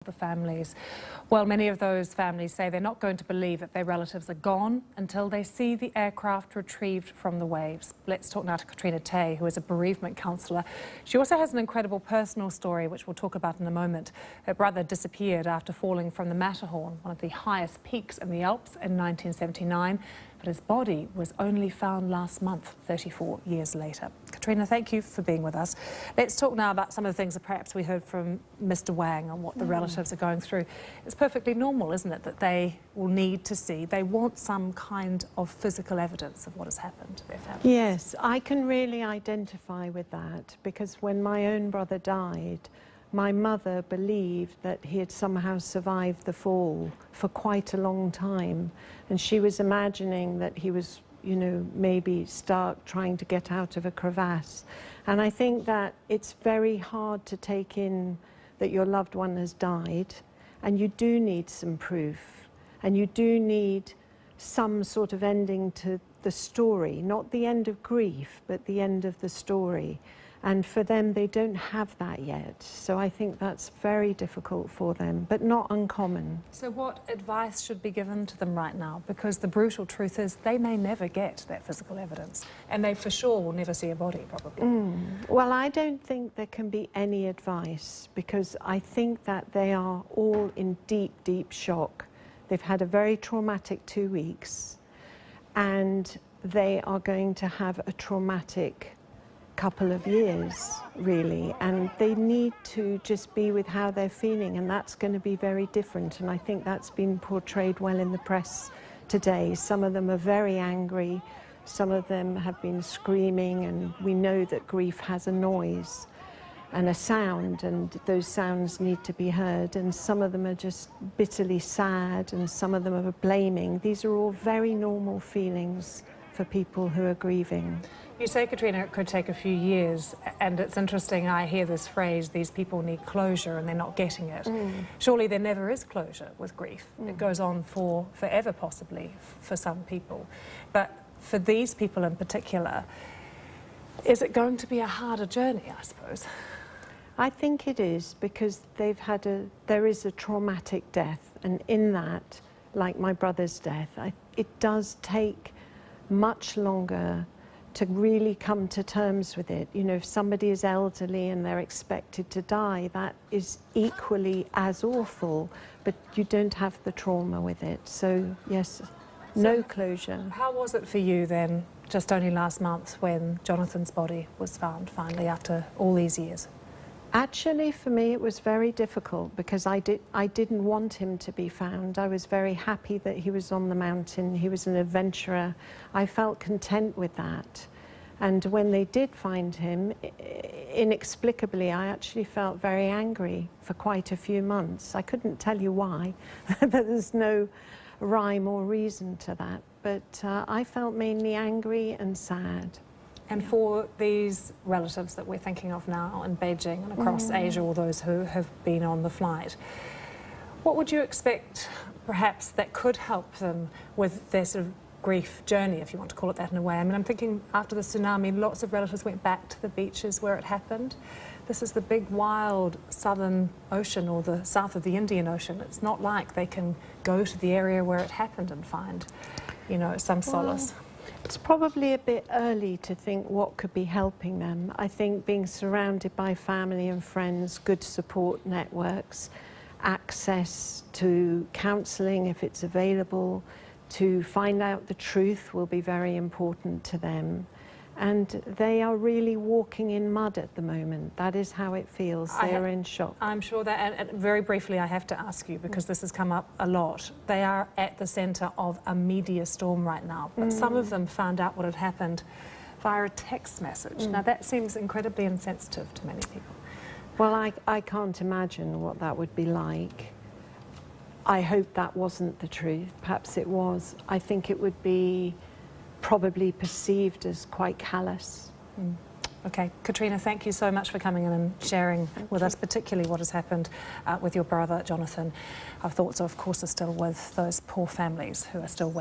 The families. Well, many of those families say they're not going to believe that their relatives are gone until they see the aircraft retrieved from the waves. Let's talk now to Katrina Taee, who is a bereavement counsellor. She also has an incredible personal story, which we'll talk about in a moment. Her brother disappeared after falling from the Matterhorn, one of the highest peaks in the Alps, in 1979. But his body was only found last month, 34 years later. Katrina, thank you for being with us. Let's talk now about some of the things that perhaps we heard from Mr. Wang on what the relatives are going through. It's perfectly normal, isn't it, that they will need to see, they want some kind of physical evidence of what has happened to their family. Yes, I can really identify with that, because when my own brother died, my mother believed that he had somehow survived the fall for quite a long time, and she was imagining that he was, you know, maybe stuck trying to get out of a crevasse. And I think that it's very hard to take in that your loved one has died, and you do need some proof, and you do need some sort of ending to the story, not the end of grief, but the end of the story. And for them, they don't have that yet. So I think that's very difficult for them, but not uncommon. So what advice should be given to them right now? Because the brutal truth is they may never get that physical evidence, and they for sure will never see a body, probably. Well, I don't think there can be any advice, because I think that they are all in deep, deep shock. They've had a very traumatic 2 weeks, and they are going to have a traumatic couple of years, really, and they need to just be with how they're feeling, and that's going to be very different. And I think that's been portrayed well in the press today. Some of them are very angry, some of them have been screaming, and we know that grief has a noise and a sound, and those sounds need to be heard. And some of them are just bitterly sad, and some of them are blaming. These are all very normal feelings for people who are grieving. You say, Katrina, it could take a few years, and it's interesting, I hear this phrase, these people need closure, and they're not getting it. Surely there never is closure with grief. It goes on for forever, possibly, for some people. But for these people in particular, is it going to be a harder journey, I suppose? I think it is, because there is a traumatic death, and in that, like my brother's death, it does take much longer to really come to terms with it. You know, if somebody is elderly and they're expected to die, that is equally as awful, but you don't have the trauma with it. So yes, no closure. How was it for you then, just only last month, when Jonathan's body was found finally after all these years? Actually, for me, it was very difficult, because I didn't want him to be found. I was very happy that he was on the mountain. He was an adventurer. I felt content with that. And when they did find him, inexplicably, I actually felt very angry for quite a few months. I couldn't tell you why. There's no rhyme or reason to that. But I felt mainly angry and sad. And for these relatives that we're thinking of now in Beijing and across Asia, or those who have been on the flight, what would you expect, perhaps, that could help them with their sort of grief journey, if you want to call it that in a way? I mean, I'm thinking after the tsunami, lots of relatives went back to the beaches where it happened. This is the big, wild Southern Ocean, or the south of the Indian Ocean. It's not like they can go to the area where it happened and find, you know, some solace. It's probably a bit early to think what could be helping them. I think being surrounded by family and friends, good support networks, access to counselling if it's available, to find out the truth will be very important to them. And they are really walking in mud at the moment. That is how it feels. They are in shock. I'm sure that, and very briefly I have to ask you, because this has come up a lot. They are at the centre of a media storm right now, but some of them found out what had happened via a text message. Now that seems incredibly insensitive to many people. Well, I can't imagine what that would be like. I hope that wasn't the truth. Perhaps it was. I think it would be probably perceived as quite callous. Okay, Katrina, thank you so much for coming in and sharing with us, particularly what has happened with your brother, Jonathan. Our thoughts, of course, are still with those poor families who are still waiting.